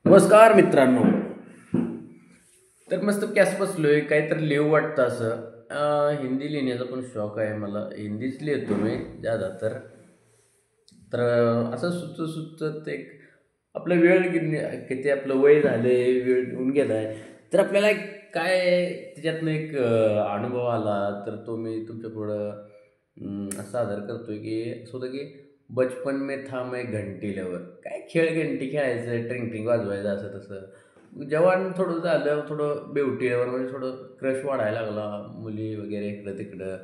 नमस्कार मित्रांनो. तर मस्त कॅस बसलोय काहीतरी लिहू वाटतं असं. हिंदी लिहिण्याचा पण शौक आहे मला. हिंदीच लिहितो मी ज्यादा तर. असं सुचत सुचत एक आपलं किती आपलं वय झाले, वेळ होऊन गेलाय, तर आपल्याला काय त्याच्यातनं एक अनुभव आला, तर तो मी तुमच्या पुढं सादर करतोय की असं होतं की बचपन में था मैं घंटी लवर. काय घंटी खेळायचं, ट्रिंग वाजवायचं असं तसं. जवान थोडं झालं, थोडं बेवटीवर म्हणजे थोडं क्रश वाढायला लागला, मुली वगैरे इकडं तिकडं.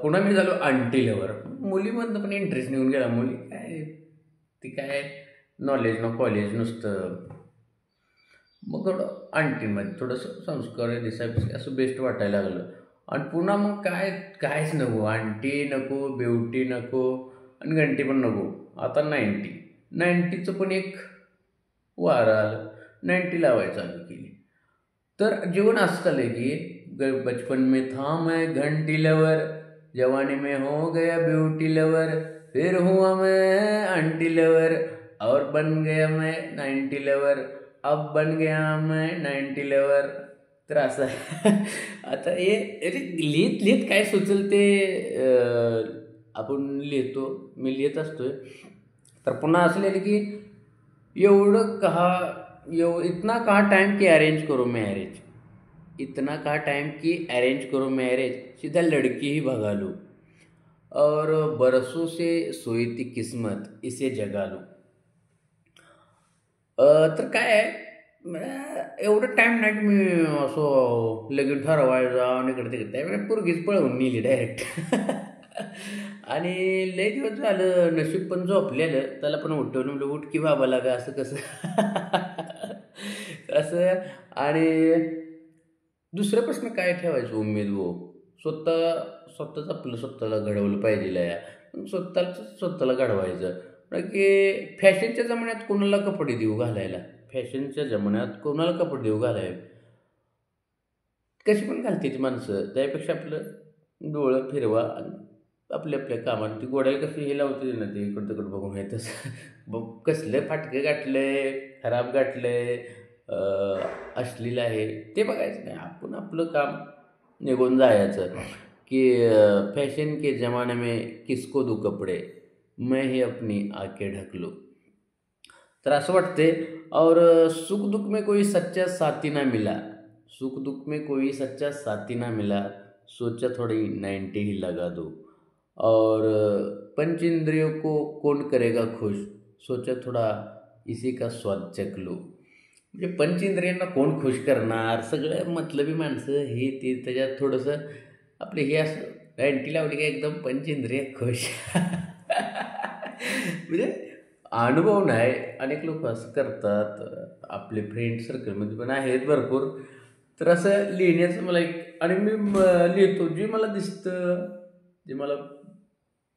पुन्हा मी झालो आंटी लवर. मुलीमधनं पण इंटरेस्ट निघून गेला. मुली काय, ती काय नॉलेज ना कॉलेज नुसतं. मग थोडं आंटीमध्ये थोडंसं संस्कार दिसाय असं बेस्ट वाटायला लागलं. आणि पुन्हा मग कायच नको, आंटी नको, बेवटी नको आणि घंटी पण नको. आता 90चं पण एक वारं आलं. 90 लावायला चालू केली. तर जीवन असं चाललंय की बचपन में था मैं घंटी लवर, जवानी में हो गया ब्यूटी लवर, फिर हुआ मैं आंटी लवर और बन गया मैं 90 लवर. अब बन गया मैं 90 लवर. तर असं आहे. आता हे अरे लिहित लिहित काय सुचल ते आपण लिहितो. मी लिहित असतोय. तर पुन्हा असं लिहिलं की एवढं कहा इतना कहाँ टाइम की अरेंज करो मैरिज, इतना कहाँ टाइम की अरेंज करो मैरिज, सीधा लड़की ही भगा लो और बरसों से सोई थी किस्मत इसे जगा लो. तर काय आहे, एवढं टाईम नाही की मी असं लगीन ठरवायचा आणि इकडे तिकडे त्यावेळेला पोरगीच पळवून नेली डायरेक्ट. आणि लय दिवस झालं नशीब पण झोपलेलं, त्याला पण उठवलं, म्हणलं उठ की बाबा लागा, असं कसं. असं. आणि दुसरा प्रश्न काय ठेवायचं उमेद हो. स्वतःच आपलं स्वतःला घडवलं पाहिजे या. स्वतःला घडवायचं. कारण की फॅशनच्या जमान्यात कोणाला कपडे देऊ घालायला, फॅशनच्या जमान्यात कोणाला कपडे देऊ घालायला, कशी पण घालते ती माणसं. त्यापेक्षा आपलं डोळं फिरवा आणि आपल्या कामात ती गोड्या कशी हे लावते ना, ते इकडं तिकडं बघून हे तसं. बघ कसलं फाटकं गाठलंय, खराब गाठलंय, अश्लील आहे ते बघायचं नाही. आपण आपलं काम निघून जायचं. की फॅशन के ज़माने में किसको दूँ कपडे, मैं ही अपनी आंखें ढक लूँ. तर असं वाटते. और सुख दुख में कोई सच्चा साथी ना मिला, सुख दुख में कोई सच्चा साथी ना मिला, सोचा थोड़ी 90 ही लगा दो. और पंच इंद्रियों को कौन करेगा खुश, सोचा थोडा इसी का स्वाद चख लो. म्हणजे पंचेंद्रियांना कोण खुश करणार, सगळं मतलबी माणसं हे ते. त्याच्यात थोडंसं आपले हे असं 90 लावली की एकदम पंचेंद्रिय खुश. म्हणजे अनुभव नाही. अनेक लोक असं करतात. आपले फ्रेंड सर्कलमध्ये पण आहेत भरपूर. तर असं लिहिण्याचं मला एक, आणि मी लिहितो जे मला दिसतं, जे मला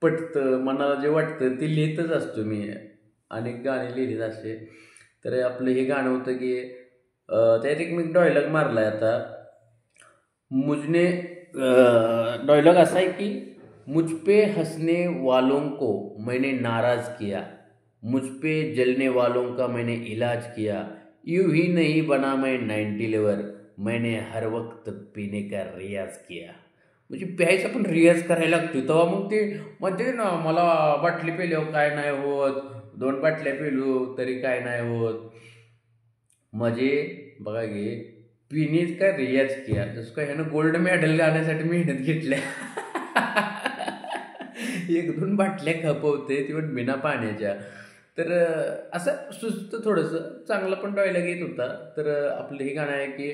पटतं, मनाला जे वाटतं ते लिहितच असतो मी. अनेक गाणे लिहिलेत असे. तर आपलं हे गाणं होतं की त्यात एक मी डायलॉग मारला आहे आता. मुझने डायलॉग असा आहे की मुझ पे हंसने वालों को मैंने नाराज़ किया, मुझ पे जलने वालों का मैंने इलाज किया, यूं ही नहीं बना मैं 90 लेवर, मैंने हर वक्त पीने का रियाज किया. म्हणजे प्यायचा पण रियाज करायला लागतो. तेव्हा मग ते म्हणते ना, मला बाटली पेल्यावर काय नाही होत, 2 बाटल्या पेलो तरी काय नाही होत. म्हणजे बघा की पिण्याचा का रियाज किया, जसं काय ह्यानं गोल्ड मेडल गाण्यासाठी मेहनत घेतल्या. 1-2 बाटल्या खपवते ती पण बिना पाण्याच्या. तर असं सुचतं थोडंसं. चांगला पण डायलॉग येत होता. तर आपलं हे गाणं आहे की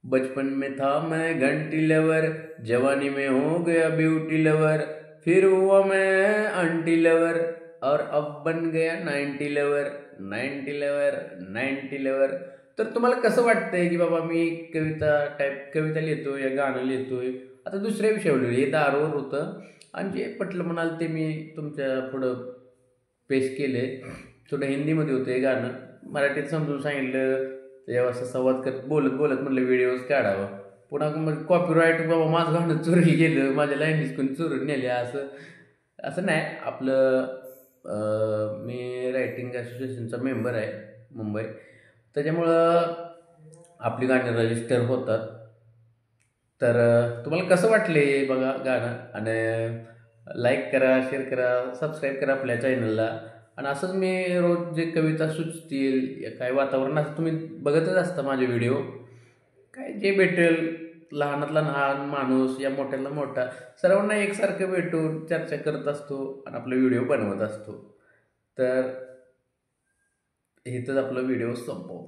बचपन में था मैं घंटी लवर, जवानी में हो गया ब्यूटी लवर, फिर हुआ मैं आंटी लवर और अब बन गया 90 लवर, 90 लवर, 90 लवर. तर तुम्हाला कसं वाटतंय की बाबा मी कविता लिहितोय या गाणं लिहितोय. आता दुसऱ्या विषयावर लिहिलं, हे दारोवर होतं. आणि जे पटलं म्हणाल ते मी तुमच्या पुढं पेश केले. थोडं हिंदीमध्ये होतं हे गाणं, मराठीत समजून सांगितलं. तेव्हा असं संवाद करत बोलत बोलत म्हणलं व्हिडिओज काढावा. पुन्हा मग कॉपीराईट, बाबा माझं गाणं चोरी गेलं, माझ्या लाईनीज कोणी चोरून नेल्या, असं असं नाही. आपलं मी रायटिंग असोसिएशनचा मेंबर आहे मुंबई. त्याच्यामुळं आपली गाणी रजिस्टर होतात. तर तुम्हाला कसं वाटले बघा गाणं, आणि लाईक करा, शेअर करा, सबस्क्राईब करा आपल्या चॅनलला. आणि असंच मी रोज जे कविता सुचतील या काय वातावरण असं तुम्ही बघतच असता माझे व्हिडिओ. काय जे भेटेल, लहानातला लहान माणूस या मोठ्यातला मोठा, सर्वांना एकसारखं भेटून चर्चा करत असतो आणि आपला व्हिडिओ बनवत असतो. तर इथंच आपला व्हिडिओ संपवू.